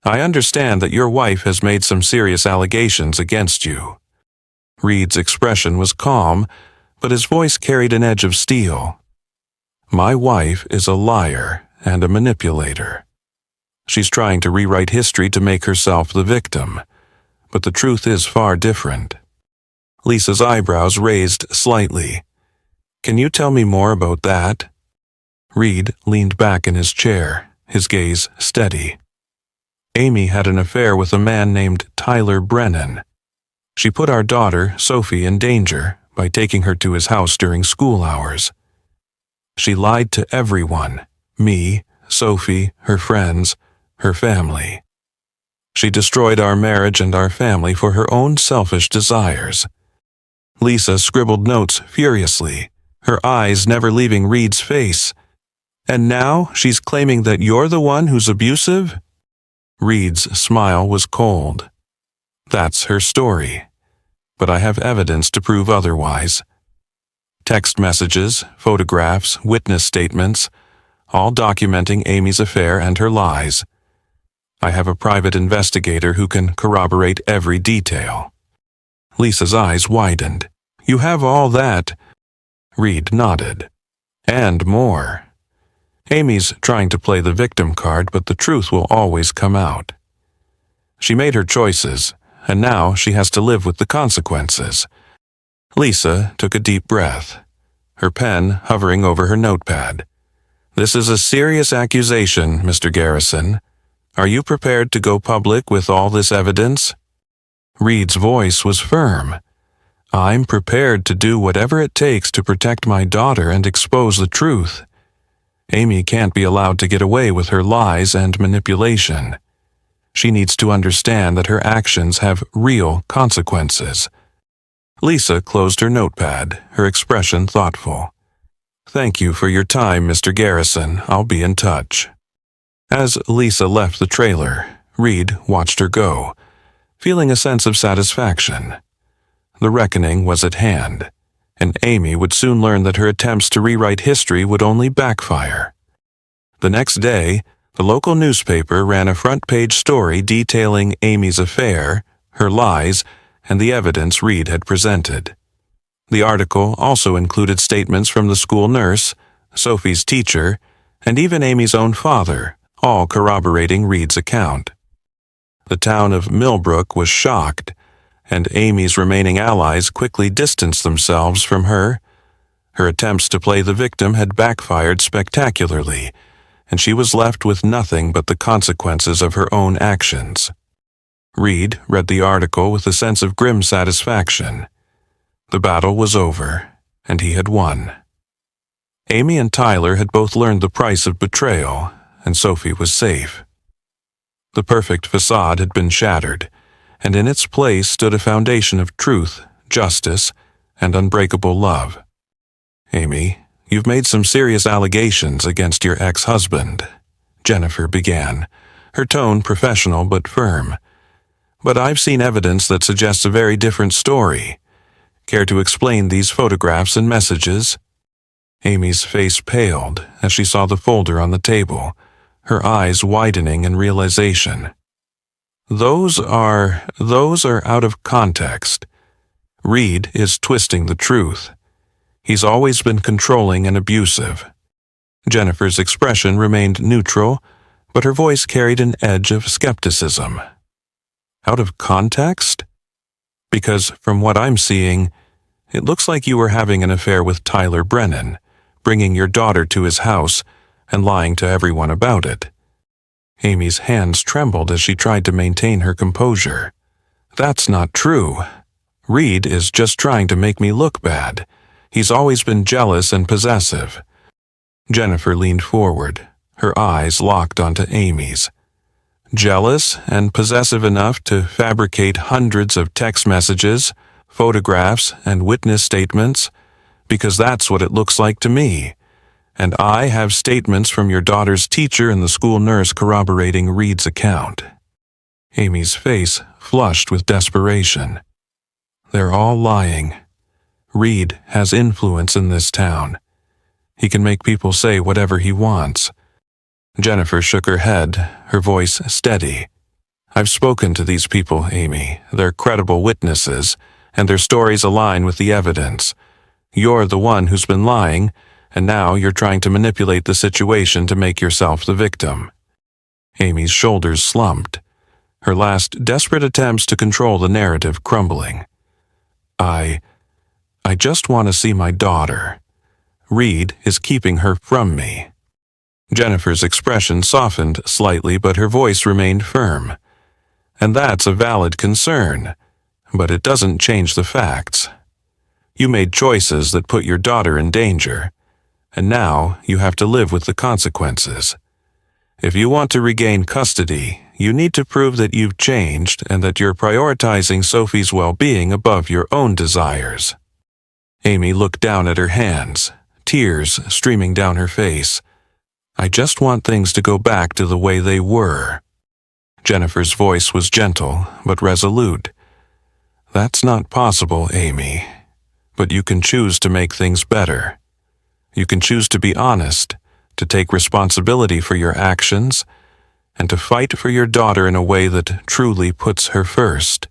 [SPEAKER 1] "I understand that your wife has made some serious allegations against you." Reed's expression was calm, but his voice carried an edge of steel. "My wife is a liar and a manipulator. She's trying to rewrite history to make herself the victim, but the truth is far different." Lisa's eyebrows raised slightly. "Can you tell me more about that?" Reed leaned back in his chair, his gaze steady. "Amy had an affair with a man named Tyler Brennan. She put our daughter, Sophie, in danger by taking her to his house during school hours. She lied to everyone, me, Sophie, her friends, her family. She destroyed our marriage and our family for her own selfish desires." Lisa scribbled notes furiously, her eyes never leaving Reed's face. "And now she's claiming that you're the one who's abusive?" Reed's smile was cold. "That's her story, but I have evidence to prove otherwise. Text messages, photographs, witness statements, all documenting Amy's affair and her lies. I have a private investigator who can corroborate every detail." Lisa's eyes widened. "You have all that?" Reed nodded. "And more. Amy's trying to play the victim card, but the truth will always come out. She made her choices, and now she has to live with the consequences." Lisa took a deep breath. her pen hovering over her notepad. "This is a serious accusation, Mr. Garrison. Are you prepared to go public with all this evidence?" Reed's voice was firm. "I'm prepared to do whatever it takes to protect my daughter and expose the truth. Amy can't be allowed to get away with her lies and manipulation. She needs to understand that her actions have real consequences." Lisa closed her notepad, her expression thoughtful. "Thank you for your time, Mr. Garrison. I'll be in touch." As Lisa left the trailer, Reed watched her go, feeling a sense of satisfaction. The reckoning was at hand, and Amy would soon learn that her attempts to rewrite history would only backfire. The next day, the local newspaper ran a front-page story detailing Amy's affair, her lies, and the evidence Reed had presented. The article also included statements from the school nurse, Sophie's teacher, and even Amy's own father, all corroborating Reed's account. The town of Millbrook was shocked, and Amy's remaining allies quickly distanced themselves from her. Her attempts to play the victim had backfired spectacularly, and she was left with nothing but the consequences of her own actions. Reed read the article with a sense of grim satisfaction. The battle was over, and he had won. Amy and Tyler had both learned the price of betrayal, and Sophie was safe. The perfect facade had been shattered, and in its place stood a foundation of truth, justice, and unbreakable love. "Amy, you've made some serious allegations against your ex-husband," Jennifer began, her tone professional but firm. "But I've seen evidence that suggests a very different story. Care to explain these photographs and messages?" Amy's face paled as she saw the folder on the table, her eyes widening in realization. Those are out of context. Reed is twisting the truth. He's always been controlling and abusive." Jennifer's expression remained neutral, but her voice carried an edge of skepticism. "Out of context? Because from what I'm seeing, it looks like you were having an affair with Tyler Brennan, bringing your daughter to his house and lying to everyone about it." Amy's hands trembled as she tried to maintain her composure. "That's not true. Reed is just trying to make me look bad. He's always been jealous and possessive." Jennifer leaned forward, her eyes locked onto Amy's. "Jealous and possessive enough to fabricate hundreds of text messages, photographs, and witness statements? Because that's what it looks like to me. And I have statements from your daughter's teacher and the school nurse corroborating Reed's account." Amy's face flushed with desperation. "They're all lying. Reed has influence in this town. He can make people say whatever he wants." Jennifer shook her head, her voice steady. "I've spoken to these people, Amy. They're credible witnesses, and their stories align with the evidence. You're the one who's been lying, and now you're trying to manipulate the situation to make yourself the victim." Amy's shoulders slumped, her last desperate attempts to control the narrative crumbling. I just want to see my daughter. Reed is keeping her from me." Jennifer's expression softened slightly, but her voice remained firm. "And that's a valid concern, but it doesn't change the facts. You made choices that put your daughter in danger, and now you have to live with the consequences. If you want to regain custody, you need to prove that you've changed and that you're prioritizing Sophie's well-being above your own desires." Amy looked down at her hands, tears streaming down her face. "I just want things to go back to the way they were." Jennifer's voice was gentle but resolute. "That's not possible, Amy, but you can choose to make things better. You can choose to be honest, to take responsibility for your actions, and to fight for your daughter in a way that truly puts her first."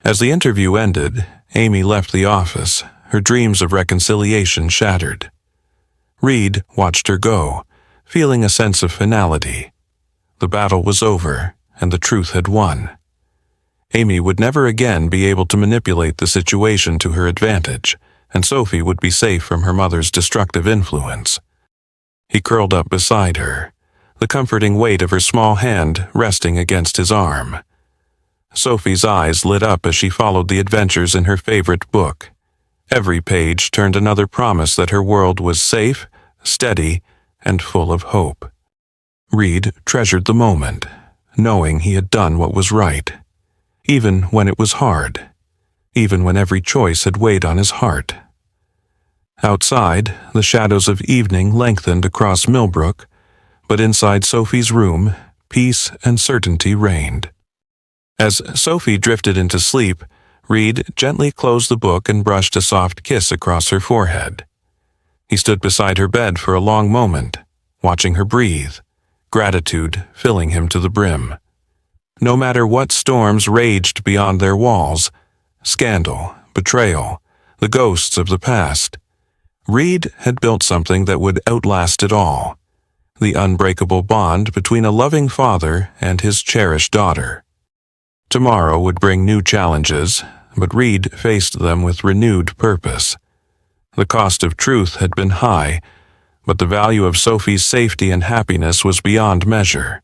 [SPEAKER 1] As the interview ended, Amy left the office, her dreams of reconciliation shattered. Reed watched her go, feeling a sense of finality. The battle was over, and the truth had won. Amy would never again be able to manipulate the situation to her advantage, and Sophie would be safe from her mother's destructive influence. He curled up beside her, the comforting weight of her small hand resting against his arm. Sophie's eyes lit up as she followed the adventures in her favorite book. Every page turned another promise that her world was safe, steady, and full of hope. Reed treasured the moment, knowing he had done what was right, even when it was hard, even when every choice had weighed on his heart. Outside, the shadows of evening lengthened across Millbrook, but inside Sophie's room, peace and certainty reigned. As Sophie drifted into sleep, Reed gently closed the book and brushed a soft kiss across her forehead. He stood beside her bed for a long moment, watching her breathe, gratitude filling him to the brim. No matter what storms raged beyond their walls, scandal, betrayal, the ghosts of the past, Reed had built something that would outlast it all, the unbreakable bond between a loving father and his cherished daughter. Tomorrow would bring new challenges, but Reed faced them with renewed purpose. The cost of truth had been high, but the value of Sophie's safety and happiness was beyond measure.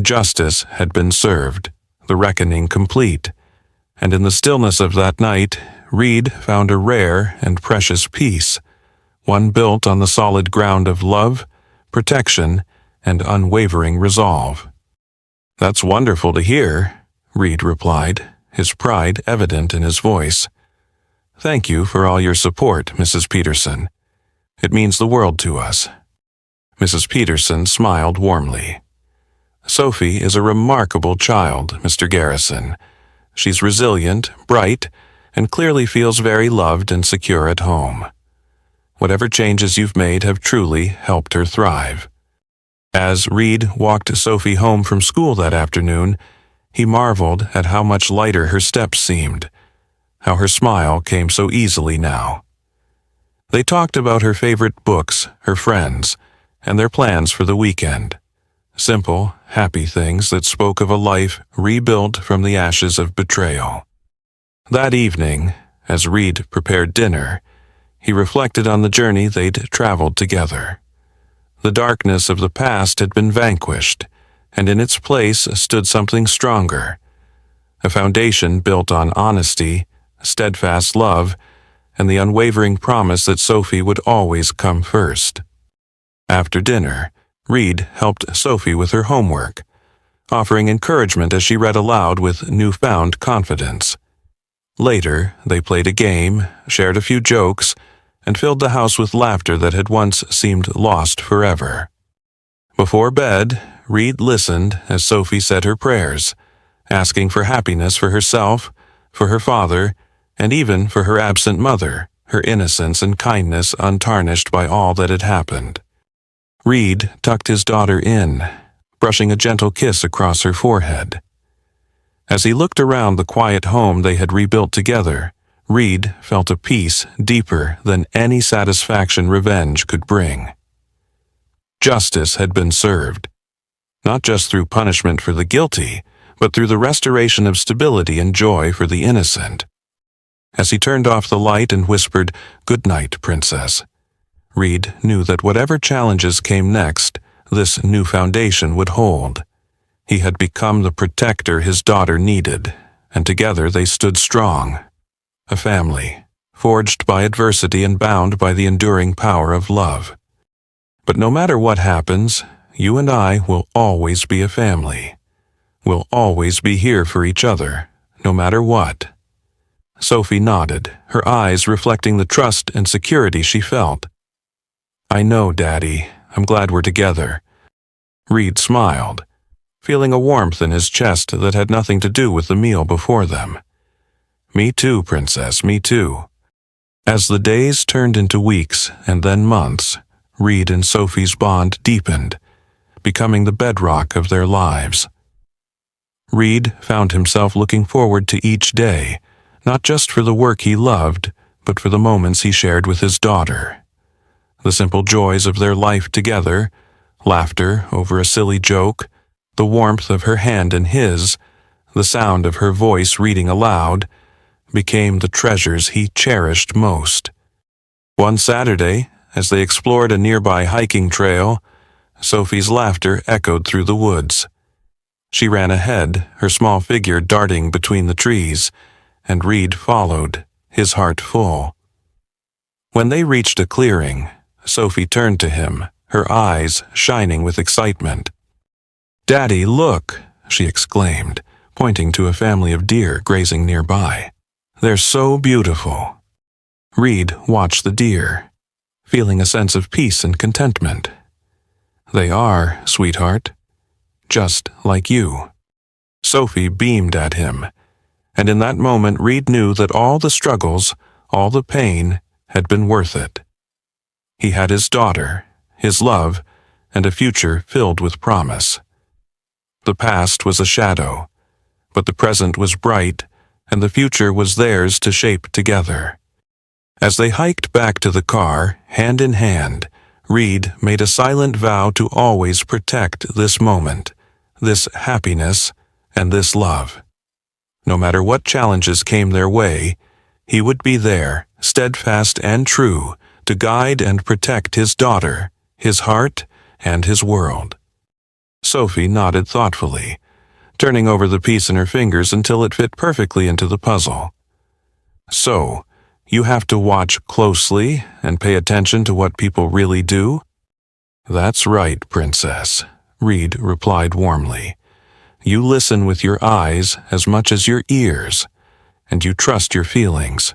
[SPEAKER 1] Justice had been served, the reckoning complete, and in the stillness of that night, Reed found a rare and precious peace, one built on the solid ground of love, protection, and unwavering resolve. "That's wonderful to hear," Reed replied, his pride evident in his voice. "Thank you for all your support, Mrs. Peterson. It means the world to us." Mrs. Peterson smiled warmly. "Sophie is a remarkable child, Mr. Garrison. She's resilient, bright, and clearly feels very loved and secure at home. Whatever changes you've made have truly helped her thrive." As Reed walked Sophie home from school that afternoon, he marveled at how much lighter her steps seemed, how her smile came so easily now. They talked about her favorite books, her friends, and their plans for the weekend. Simple, happy things that spoke of a life rebuilt from the ashes of betrayal. That evening, as Reed prepared dinner, he reflected on the journey they'd traveled together. The darkness of the past had been vanquished, and in its place stood something stronger, a foundation built on honesty, steadfast love, and the unwavering promise that Sophie would always come first. After dinner, Reed helped Sophie with her homework, offering encouragement as she read aloud with newfound confidence. Later, they played a game, shared a few jokes, and filled the house with laughter that had once seemed lost forever. Before bed, Reed listened as Sophie said her prayers, asking for happiness for herself, for her father, and even for her absent mother, her innocence and kindness untarnished by all that had happened. Reed tucked his daughter in, brushing a gentle kiss across her forehead. As he looked around the quiet home they had rebuilt together, Reed felt a peace deeper than any satisfaction revenge could bring. Justice had been served, not just through punishment for the guilty, but through the restoration of stability and joy for the innocent. As he turned off the light and whispered, "Good night, Princess," Reed knew that whatever challenges came next, this new foundation would hold. He had become the protector his daughter needed, and together they stood strong. A family, forged by adversity and bound by the enduring power of love. But no matter what happens, you and I will always be a family. We'll always be here for each other, no matter what. Sophie nodded, her eyes reflecting the trust and security she felt. "I know, Daddy. I'm glad we're together." Reed smiled, feeling a warmth in his chest that had nothing to do with the meal before them. "Me too, Princess, me too." As the days turned into weeks and then months, Reed and Sophie's bond deepened, becoming the bedrock of their lives. Reed found himself looking forward to each day, not just for the work he loved, but for the moments he shared with his daughter. The simple joys of their life together, laughter over a silly joke, the warmth of her hand in his, the sound of her voice reading aloud, became the treasures he cherished most. One Saturday, as they explored a nearby hiking trail, Sophie's laughter echoed through the woods. She ran ahead, her small figure darting between the trees, and Reed followed, his heart full. When they reached a clearing, Sophie turned to him, her eyes shining with excitement. "Daddy, look!" she exclaimed, pointing to a family of deer grazing nearby. "They're so beautiful." Reed watched the deer, feeling a sense of peace and contentment. "They are, sweetheart, just like you." Sophie beamed at him, and in that moment Reed knew that all the struggles, all the pain, had been worth it. He had his daughter, his love, and a future filled with promise. The past was a shadow, but the present was bright, and the future was theirs to shape together. As they hiked back to the car, hand in hand, Reed made a silent vow to always protect this moment, this happiness, and this love. No matter what challenges came their way, he would be there, steadfast and true, to guide and protect his daughter, his heart, and his world. Sophie nodded thoughtfully, turning over the piece in her fingers until it fit perfectly into the puzzle. "So, you have to watch closely and pay attention to what people really do?" "That's right, Princess," Reed replied warmly. "You listen with your eyes as much as your ears, and you trust your feelings.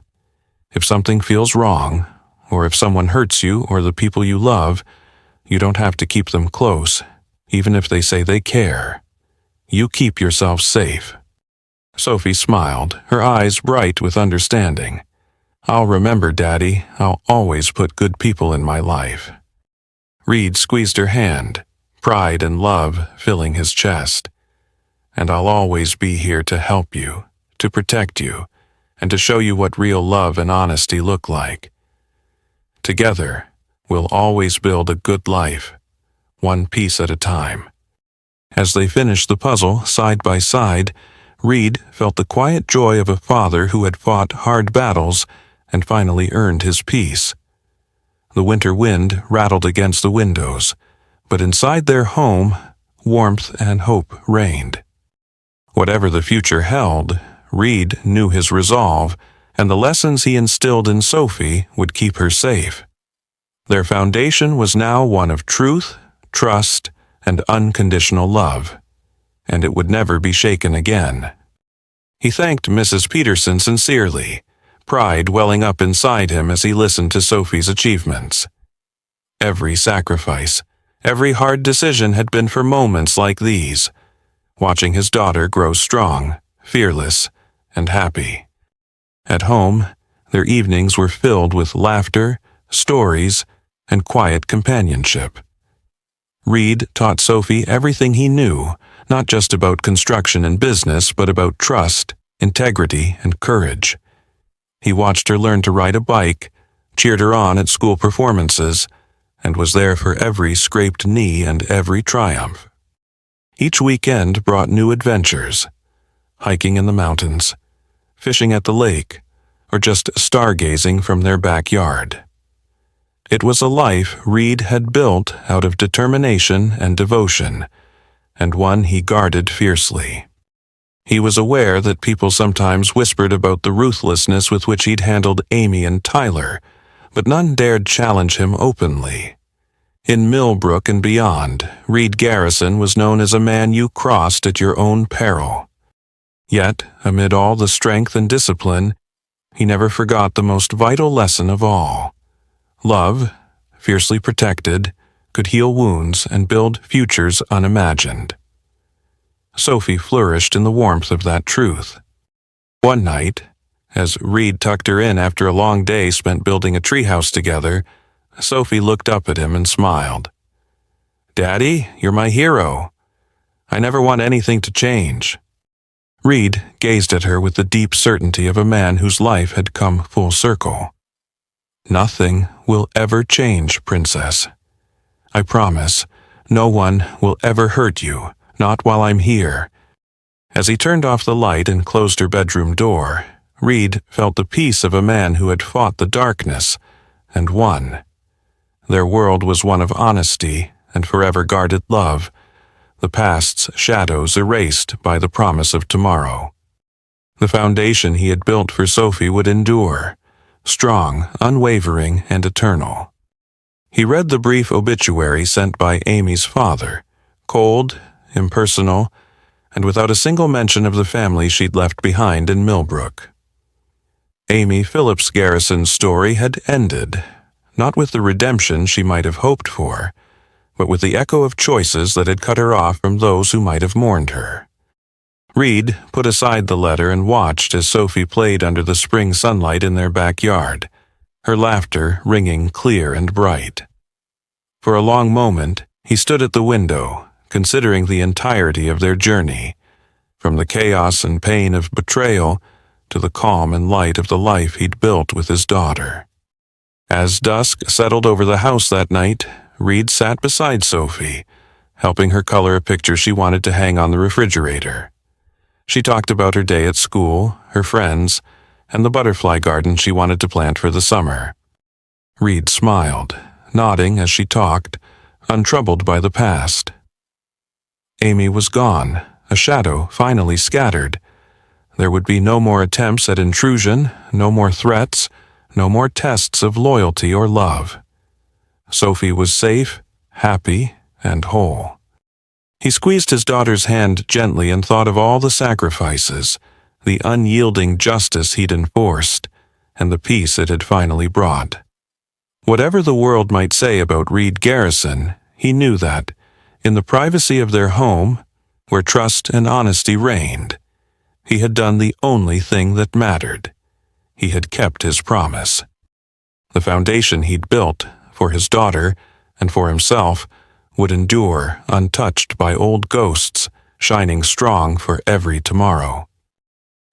[SPEAKER 1] If something feels wrong, or if someone hurts you or the people you love, you don't have to keep them close, even if they say they care. You keep yourself safe." Sophie smiled, her eyes bright with understanding. "I'll remember, Daddy. I'll always put good people in my life." Reed squeezed her hand, pride and love filling his chest. "And I'll always be here to help you, to protect you, and to show you what real love and honesty look like. Together, we'll always build a good life, one piece at a time." As they finished the puzzle side by side, Reed felt the quiet joy of a father who had fought hard battles and finally earned his peace. The winter wind rattled against the windows, but inside their home, warmth and hope reigned. Whatever the future held, Reed knew his resolve, and the lessons he instilled in Sophie would keep her safe. Their foundation was now one of truth, trust, and unconditional love, and it would never be shaken again. He thanked Mrs. Peterson sincerely, pride welling up inside him as he listened to Sophie's achievements. Every sacrifice, every hard decision had been for moments like these, watching his daughter grow strong, fearless, and happy. At home, their evenings were filled with laughter, stories, and quiet companionship. Reed taught Sophie everything he knew, not just about construction and business, but about trust, integrity, and courage. He watched her learn to ride a bike, cheered her on at school performances, and was there for every scraped knee and every triumph. Each weekend brought new adventures, hiking in the mountains, fishing at the lake, or just stargazing from their backyard. It was a life Reed had built out of determination and devotion, and one he guarded fiercely. He was aware that people sometimes whispered about the ruthlessness with which he'd handled Amy and Tyler, but none dared challenge him openly. In Millbrook and beyond, Reed Garrison was known as a man you crossed at your own peril. Yet, amid all the strength and discipline, he never forgot the most vital lesson of all. Love, fiercely protected, could heal wounds and build futures unimagined. Sophie flourished in the warmth of that truth. One night, as Reed tucked her in after a long day spent building a treehouse together, Sophie looked up at him and smiled. "Daddy, you're my hero. I never want anything to change." Reed gazed at her with the deep certainty of a man whose life had come full circle. "Nothing will ever change, Princess. I promise, no one will ever hurt you, not while I'm here." As he turned off the light and closed her bedroom door, Reed felt the peace of a man who had fought the darkness and won. Their world was one of honesty and forever guarded love, the past's shadows erased by the promise of tomorrow. The foundation he had built for Sophie would endure, strong, unwavering, and eternal. He read the brief obituary sent by Amy's father, cold, impersonal, and without a single mention of the family she'd left behind in Millbrook. Amy Phillips Garrison's story had ended, not with the redemption she might have hoped for, but with the echo of choices that had cut her off from those who might have mourned her. Reed put aside the letter and watched as Sophie played under the spring sunlight in their backyard, her laughter ringing clear and bright. For a long moment, he stood at the window, considering the entirety of their journey, from the chaos and pain of betrayal to the calm and light of the life he'd built with his daughter. As dusk settled over the house that night, Reed sat beside Sophie, helping her color a picture she wanted to hang on the refrigerator. She talked about her day at school, her friends, and the butterfly garden she wanted to plant for the summer. Reed smiled, nodding as she talked, untroubled by the past. Amy was gone, a shadow finally scattered. There would be no more attempts at intrusion, no more threats, no more tests of loyalty or love. Sophie was safe, happy, and whole. He squeezed his daughter's hand gently and thought of all the sacrifices, the unyielding justice he'd enforced, and the peace it had finally brought. Whatever the world might say about Reed Garrison, he knew that, in the privacy of their home, where trust and honesty reigned, he had done the only thing that mattered. He had kept his promise. The foundation he'd built, for his daughter and for himself, would endure untouched by old ghosts, shining strong for every tomorrow.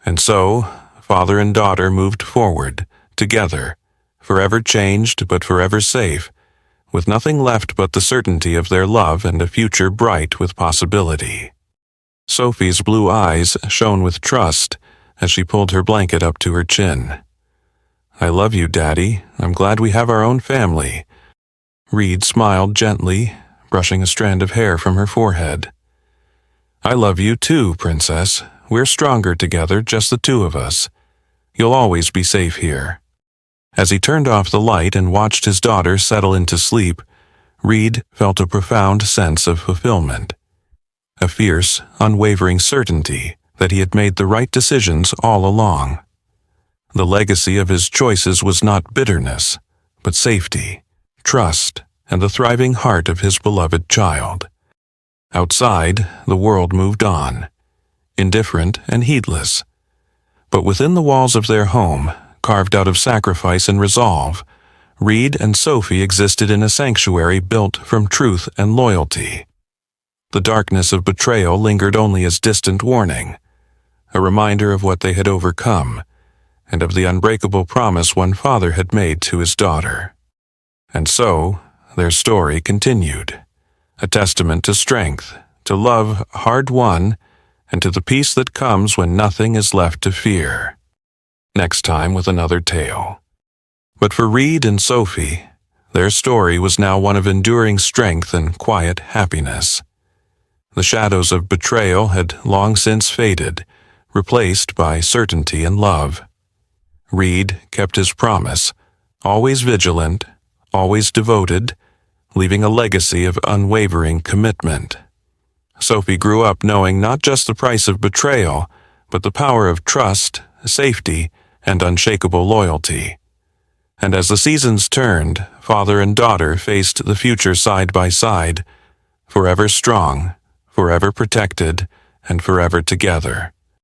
[SPEAKER 1] And so, father and daughter moved forward, together, forever changed but forever safe, with nothing left but the certainty of their love and a future bright with possibility. Sophie's blue eyes shone with trust as she pulled her blanket up to her chin. "I love you, Daddy. I'm glad we have our own family." Reed smiled gently, brushing a strand of hair from her forehead. "I love you too, Princess. We're stronger together, just the two of us. You'll always be safe here." As he turned off the light and watched his daughter settle into sleep, Reed felt a profound sense of fulfillment. A fierce, unwavering certainty that he had made the right decisions all along. The legacy of his choices was not bitterness, but safety, trust, and the thriving heart of his beloved child. Outside, the world moved on, indifferent and heedless. But within the walls of their home, carved out of sacrifice and resolve, Reed and Sophie existed in a sanctuary built from truth and loyalty. The darkness of betrayal lingered only as distant warning, a reminder of what they had overcome, and of the unbreakable promise one father had made to his daughter. And so, their story continued, a testament to strength, to love hard-won, and to the peace that comes when nothing is left to fear. Next time with another tale. But for Reed and Sophie, their story was now one of enduring strength and quiet happiness. The shadows of betrayal had long since faded, replaced by certainty and love. Reed kept his promise, always vigilant, always devoted, leaving a legacy of unwavering commitment. Sophie grew up knowing not just the price of betrayal, but the power of trust, safety, and unshakable loyalty. And as the seasons turned, father and daughter faced the future side by side, forever strong, forever protected, and forever together.